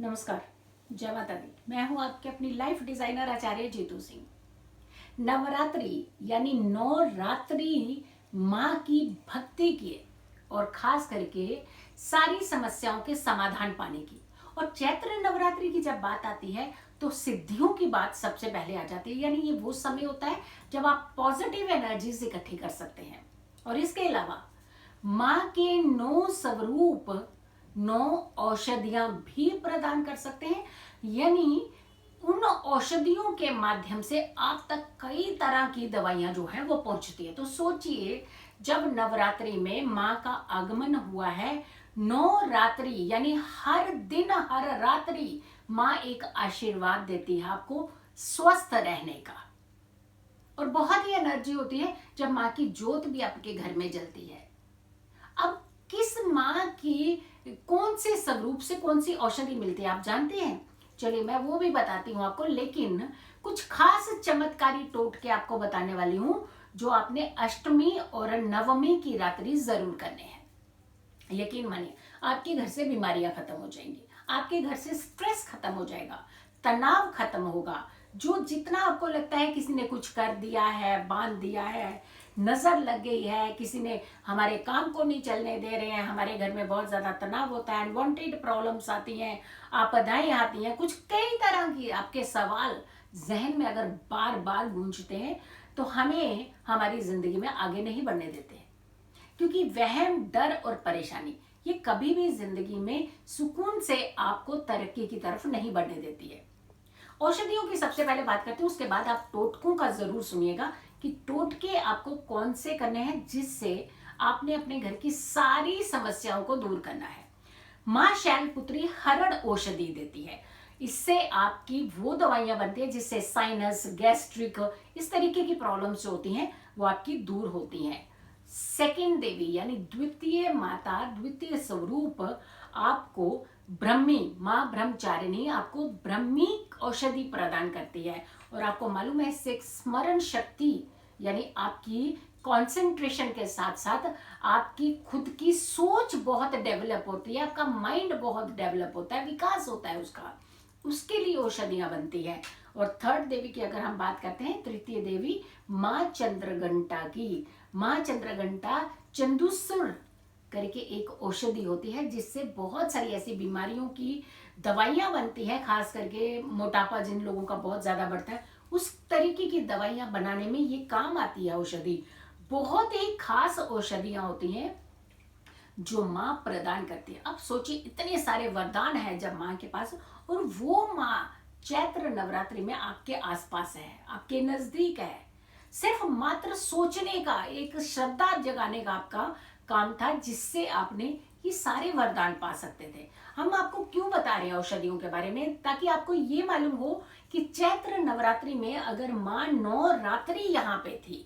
नमस्कार। जय माता दी। मैं हूं आपके अपनी लाइफ डिजाइनर आचार्य जीतू सिंह। नवरात्रि यानी नवरात्रि माँ की भक्ति की और खास करके सारी समस्याओं के समाधान पाने की। और चैत्र नवरात्रि की जब बात आती है तो सिद्धियों की बात सबसे पहले आ जाती है। यानी ये वो समय होता है जब आप पॉजिटिव एनर्जीज इकट्ठी कर सकते हैं। और इसके अलावा माँ के 9 स्वरूप 9 औषधियां भी प्रदान कर सकते हैं। यानी उन औषधियों के माध्यम से आप तक कई तरह की दवाइयां जो है वो पहुंचती है। तो सोचिए, जब नवरात्रि में माँ का आगमन हुआ है, 9 रात्रि यानी हर दिन हर रात्रि माँ एक आशीर्वाद देती है आपको स्वस्थ रहने का। और बहुत ही एनर्जी होती है जब माँ की ज्योत भी आपके घर में जलती है। अब किस माँ की कौन से स्वरूप से कौन सी औषधि मिलती है आप जानते हैं? चलिए मैं वो भी बताती हूँ आपको, लेकिन कुछ खास चमत्कारी टोटके आपको बताने वाली हूँ जो आपने अष्टमी और नवमी की रात्रि जरूर करने हैं। यकीन मानिए, आपके घर से बीमारियां खत्म हो जाएंगी, आपके घर से स्ट्रेस खत्म हो जाएगा, तनाव खत्म होगा। जो जितना आपको लगता है किसी ने कुछ कर दिया है, बांध दिया है, नजर लग गई है, किसी ने हमारे काम को नहीं चलने दे रहे हैं, हमारे घर में बहुत ज्यादा तनाव होता है, अनवांटेड प्रॉब्लम्स आती हैं, आपदाएं आती हैं, कुछ कई तरह की आपके सवाल जहन में अगर बार बार गूंजते हैं तो हमें हमारी जिंदगी में आगे नहीं बढ़ने देते हैं। क्योंकि वहम, डर और परेशानी ये कभी भी जिंदगी में सुकून से आपको तरक्की की तरफ नहीं बढ़ने देती है। औषधियों की सबसे पहले बात करते हैं, उसके बाद आप टोटकों का जरूर सुनिएगा कि टोटके आपको कौन से करने हैं जिससे आपने अपने घर की सारी समस्याओं को दूर करना है। माँ शैलपुत्री हरड़ औषधि देती है। इससे आपकी वो दवाइयां बनती है जिससे साइनस, गैस्ट्रिक, इस तरीके की प्रॉब्लम्स जो होती हैं वो आपकी दूर होती हैं। सेकेंड देवी यानी द्वितीय माता, द्वितीय स्वरूप आपको ब्रह्मी माँ ब्रह्मचारिणी आपको ब्रह्मी औषधि प्रदान करती है। और आपको मालूम है, इससे स्मरण शक्ति यानी आपकी कंसंट्रेशन के साथ साथ आपकी खुद की सोच बहुत डेवलप होती है, आपका माइंड बहुत डेवलप होता है, विकास होता है उसका, उसके लिए औषधियां बनती है। और थर्ड देवी की अगर हम बात करते हैं, तृतीय देवी माँ चंद्रघंटा की। माँ चंद्रघंटा चंदुसुर करके एक औषधि होती है जिससे बहुत सारी ऐसी बीमारियों की दवाइयां बनती हैं। खास करके मोटापा जिन लोगों का बहुत ज्यादा बढ़ता है, उस तरीके की दवाइयां बनाने में ये काम आती है औषधि। बहुत ही खास औषधियां होती हैं जो माँ प्रदान करती है। अब सोचिए, इतने सारे वरदान है जब माँ के पास, और वो माँ चैत्र नवरात्रि में आपके आसपास है, आपके नजदीक है। सिर्फ मात्र सोचने का, एक श्रद्धा जगाने का आपका काम था जिससे आपने ये सारे वरदान पा सकते थे। हम आपको क्यों बता रहे हैं औषधियों के बारे में? ताकि आपको ये मालूम हो कि चैत्र नवरात्रि में अगर माँ 9 रात्रि यहाँ पे थी,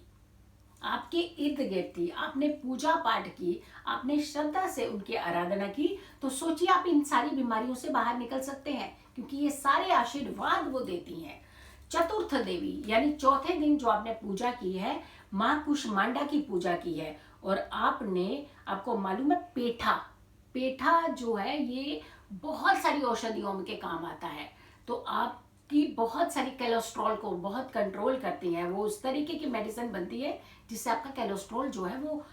आपके इर्द गिर्द थी, आपने पूजा पाठ की, आपने श्रद्धा से उनकी आराधना की, तो सोचिए आप इन सारी बीमारियों से बाहर निकल सकते हैं, क्योंकि ये सारे आशीर्वाद वो देती हैं। चतुर्थ देवी यानी चौथे दिन जो आपने पूजा की है, माँ कुष्मांडा की पूजा की है, और आपको मालूम है पेठा, पेठा जो है ये बहुत सारी औषधियों के काम आता है। तो आपकी बहुत सारी कोलेस्ट्रॉल को बहुत कंट्रोल करती है, वो उस तरीके की मेडिसिन बनती है जिससे आपका कोलेस्ट्रॉल जो है वो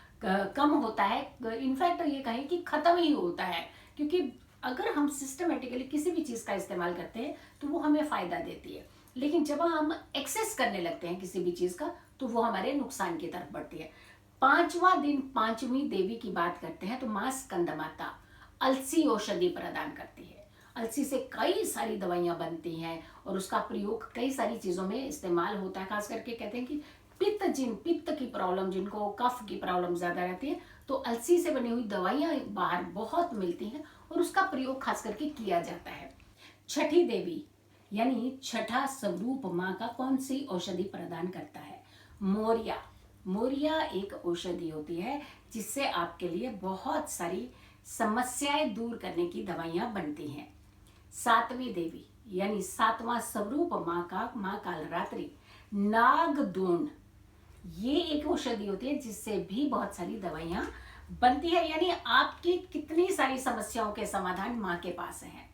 कम होता है। इनफैक्ट ये कहें कि खत्म ही होता है, क्योंकि अगर हम सिस्टमेटिकली किसी भी चीज का इस्तेमाल करते हैं तो वो हमें फायदा देती है, लेकिन जब हम एक्सेस करने लगते हैं किसी भी चीज का तो वो हमारे नुकसान की तरफ बढ़ती है। पांचवा दिन पांचवी देवी की बात करते हैं तो माँ स्कंद माता अलसी औषधि प्रदान करती है। अलसी से कई सारी दवाइयां बनती हैं और उसका प्रयोग कई सारी चीजों में इस्तेमाल होता है। खास करके कहते हैं कि पित्त की प्रॉब्लम, जिनको कफ की प्रॉब्लम ज्यादा रहती है, तो अलसी से बनी हुई दवाइयां बाहर बहुत मिलती हैं और उसका प्रयोग खास करके किया जाता है। छठी देवी यानी छठा स्वरूप माँ का कौन सी औषधि प्रदान करता है? मोरिया। मोरिया एक औषधि होती है जिससे आपके लिए बहुत सारी समस्याएं दूर करने की दवाइयां बनती हैं। सातवीं देवी यानी सातवां स्वरूप माँ का, माँ कालरात्रि, नागदोन, ये एक औषधि होती है जिससे भी बहुत सारी दवाइयां बनती है। यानी आपकी कितनी सारी समस्याओं के समाधान माँ के पास हैं।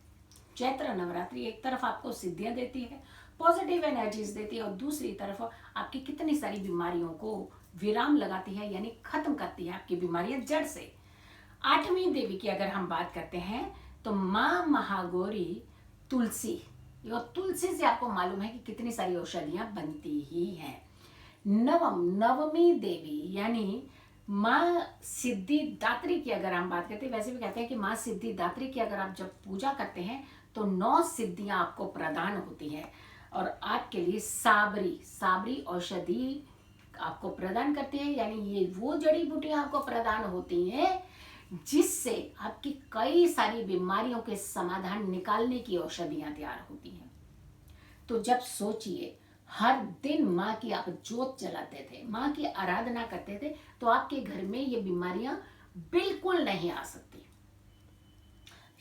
चैत्र नवरात्रि एक तरफ आपको सिद्धियां देती है, पॉजिटिव एनर्जीज देती है, और दूसरी तरफ आपकी कितनी सारी बीमारियों को विराम लगाती है, यानी खत्म करती है आपकी बीमारियां जड़ से। 8वीं देवी की अगर हम बात करते हैं तो माँ महागौरी तुलसी, और तुलसी से आपको मालूम है कि कितनी सारी औषधियां बनती ही हैं। नवमी देवी यानी माँ सिद्धिदात्री की अगर हम बात करते हैं, वैसे भी कहते हैं कि माँ सिद्धिदात्री की अगर आप जब पूजा करते हैं तो 9 सिद्धियां आपको प्रदान होती है, और आपके लिए साबरी औषधि आपको प्रदान करती है, यानी ये वो जड़ी बूटियां आपको प्रदान होती हैं जिससे आपकी कई सारी बीमारियों के समाधान निकालने की औषधियां तैयार होती हैं। तो जब सोचिए हर दिन माँ की आप जोत जलाते थे, माँ की आराधना करते थे, तो आपके घर में ये बीमारियां बिल्कुल नहीं आ सकती।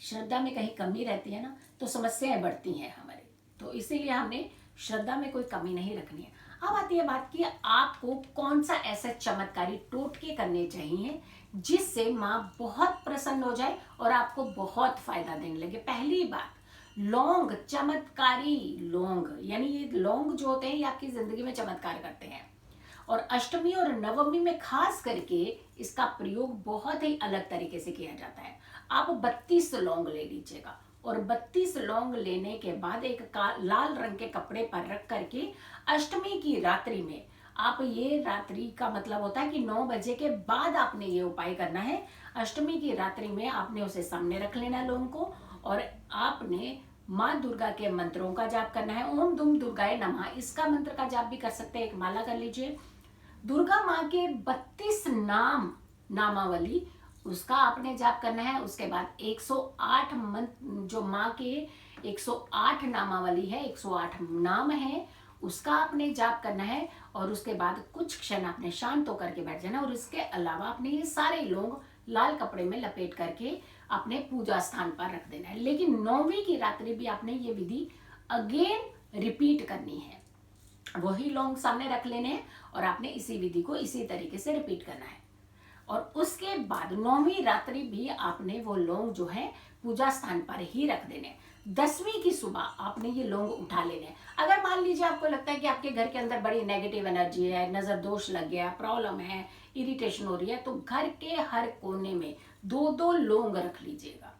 श्रद्धा में कहीं कमी रहती है ना तो समस्याएं बढ़ती हैं हमारी, तो इसीलिए हमने श्रद्धा में कोई कमी नहीं रखनी है। अब आती है बात कि आपको कौन सा ऐसा चमत्कारी टोटके करने चाहिए जिससे माँ बहुत प्रसन्न हो जाए और आपको बहुत फायदा देने लगे। पहली बात, लौंग, चमत्कारी लौंग, यानी ये लौंग जो होते हैं ये आपकी जिंदगी में चमत्कार करते हैं, और अष्टमी और नवमी में खास करके इसका प्रयोग बहुत ही अलग तरीके से किया जाता है। आप 32 लौंग ले लीजिएगा, और 32 लौंग लेने के बाद एक लाल रंग के कपड़े पर रख करके अष्टमी की रात्रि में, आप ये रात्रि का मतलब होता है कि 9 बजे के बाद आपने ये उपाय करना है। अष्टमी की रात्रि में आपने उसे सामने रख लेना लौंग को, और आपने माँ दुर्गा के मंत्रों का जाप करना है। ओम दुम दुर्गाए नमः, इसका मंत्र का जाप भी कर सकते हैं, एक माला कर लीजिए। दुर्गा माँ के 32 नामावली, उसका आपने जाप करना है। उसके बाद 108 मंत्र, जो माँ के 108 नामावली है, 108 नाम है, उसका आपने जाप करना है। और उसके बाद कुछ क्षण आपने शांत होकर के बैठ जाना, और इसके अलावा आपने ये सारे लोग लाल कपड़े में लपेट करके अपने पूजा स्थान पर रख देना है। लेकिन 9वीं की रात्रि भी आपने ये विधि अगेन रिपीट करनी है, वही लौंग सामने रख लेने हैं और आपने इसी विधि को इसी तरीके से रिपीट करना है। और उसके बाद 9वीं रात्रि भी आपने वो लौंग जो है पूजा स्थान पर ही रख देने। 10वीं की सुबह आपने ये लौंग उठा लेने। अगर मान लीजिए आपको लगता है कि आपके घर के अंदर बड़ी नेगेटिव एनर्जी है, नजर दोष लग गया, प्रॉब्लम है, इरिटेशन हो रही है, तो घर के हर कोने में 2-2 लौंग रख लीजिएगा।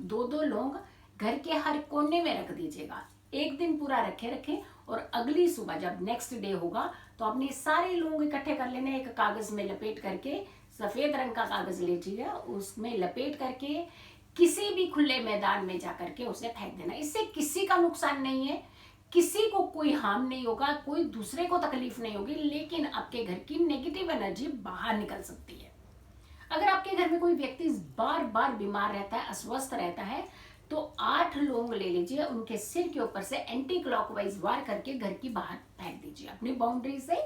2-2 लौंग घर के हर कोने में रख दीजिएगा। एक दिन पूरा रखें, और अगली सुबह जब नेक्स्ट डे होगा तो आपने सारे लौंग इकट्ठे कर लेने, एक कागज में लपेट करके, सफेद रंग का कागज लीजिएगा, उसमें लपेट करके किसी भी खुले मैदान में जाकर के उसे फेंक देना। इससे किसी का नुकसान नहीं है, किसी को कोई हार्म नहीं होगा, कोई दूसरे को तकलीफ नहीं होगी, लेकिन आपके घर की नेगेटिव एनर्जी बाहर निकल सकती है। अगर आपके घर में कोई व्यक्ति बार बार बीमार रहता है, अस्वस्थ रहता है, तो 8 लौंग ले लीजिए, उनके सिर के ऊपर से एंटी क्लॉकवाइज वार करके घर की बाहर फेंक दीजिए, अपनी बाउंड्री से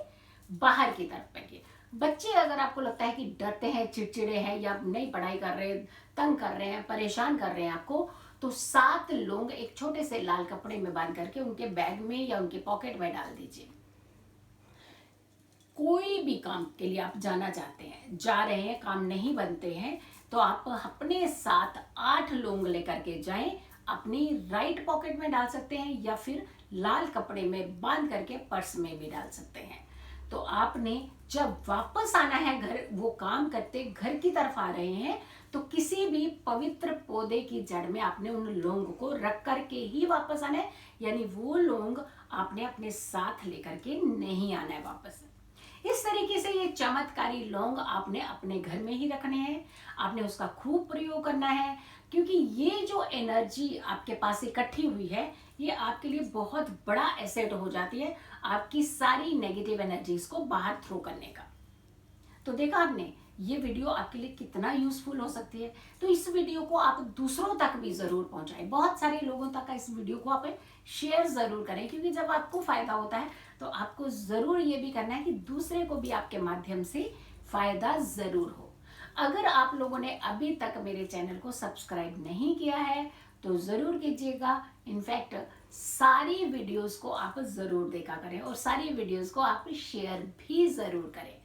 बाहर की तरफ फेंकिए। बच्चे अगर आपको लगता है कि डरते हैं, चिड़चिड़े हैं, या नहीं पढ़ाई कर रहे, तंग कर रहे हैं, परेशान कर रहे हैं आपको, तो 7 लौंग एक छोटे से लाल कपड़े में बांध करके उनके बैग में या उनके पॉकेट में डाल दीजिए। कोई भी काम के लिए आप जाना चाहते हैं, जा रहे हैं, काम नहीं बनते हैं, तो आप अपने साथ 8 लौंग लेकर के जाएं, अपनी राइट पॉकेट में डाल सकते हैं, या फिर लाल कपड़े में बांध करके पर्स में भी डाल सकते हैं। तो आपने जब वापस आना है घर, वो काम करते घर की तरफ आ रहे हैं, तो किसी भी पवित्र पौधे की जड़ में आपने उन लौंग को रख करके ही वापस आना है, यानी वो लौंग आपने अपने साथ लेकर के नहीं आना है वापस। इस तरीके से ये चमत्कारी लौंग आपने अपने घर में ही रखने हैं, आपने उसका खूब प्रयोग करना है, क्योंकि ये जो एनर्जी आपके पास इकट्ठी हुई है, ये आपके लिए बहुत बड़ा एसेट हो जाती है, आपकी सारी नेगेटिव एनर्जीज को बाहर थ्रो करने का। तो देखा आपने ये वीडियो आपके लिए कितना यूजफुल हो सकती है। तो इस वीडियो को आप दूसरों तक भी जरूर पहुंचाएं, बहुत सारे लोगों तक इस वीडियो को आप शेयर जरूर करें, क्योंकि जब आपको फायदा होता है तो आपको जरूर ये भी करना है कि दूसरे को भी आपके माध्यम से फायदा जरूर हो। अगर आप लोगों ने अभी तक मेरे चैनल को सब्सक्राइब नहीं किया है तो जरूर कीजिएगा। इनफैक्ट सारी वीडियोस को आप जरूर देखा करें, और सारी वीडियोस को आप शेयर भी जरूर करें।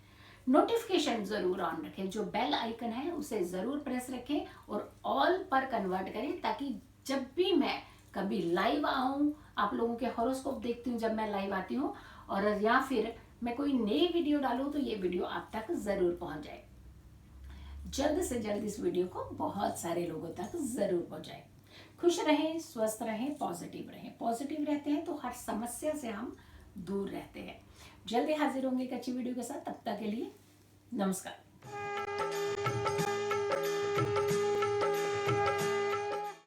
नोटिफिकेशन जरूर ऑन रखें, जो बेल आइकन है उसे जरूर प्रेस रखें और ऑल पर कन्वर्ट करें, ताकि जब भी मैं कभी लाइव आऊँ, आप लोगों के हॉरोस्कोप देखती हूँ जब मैं लाइव आती हूँ, और या फिर मैं कोई नई वीडियो डालूँ तो ये वीडियो आप तक ज़रूर पहुँच जाए। जल्द से जल्द इस वीडियो को बहुत सारे लोगों तक ज़रूर पहुँचाए। खुश रहें, स्वस्थ रहें, पॉजिटिव रहें। पॉजिटिव रहते हैं तो हर समस्या से हम दूर रहते हैं। जल्दी हाजिर होंगे एक अच्छी वीडियो के साथ, तब तक के लिए नमस्कार।